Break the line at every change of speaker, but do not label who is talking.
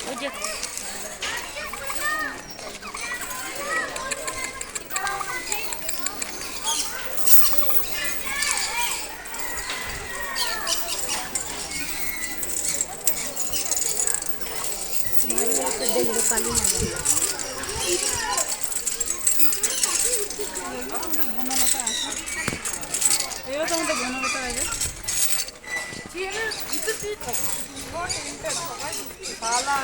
ওই যে দেখবো কালি না বনলতা আছে এবার তোমাদের বনলতা আছে পালা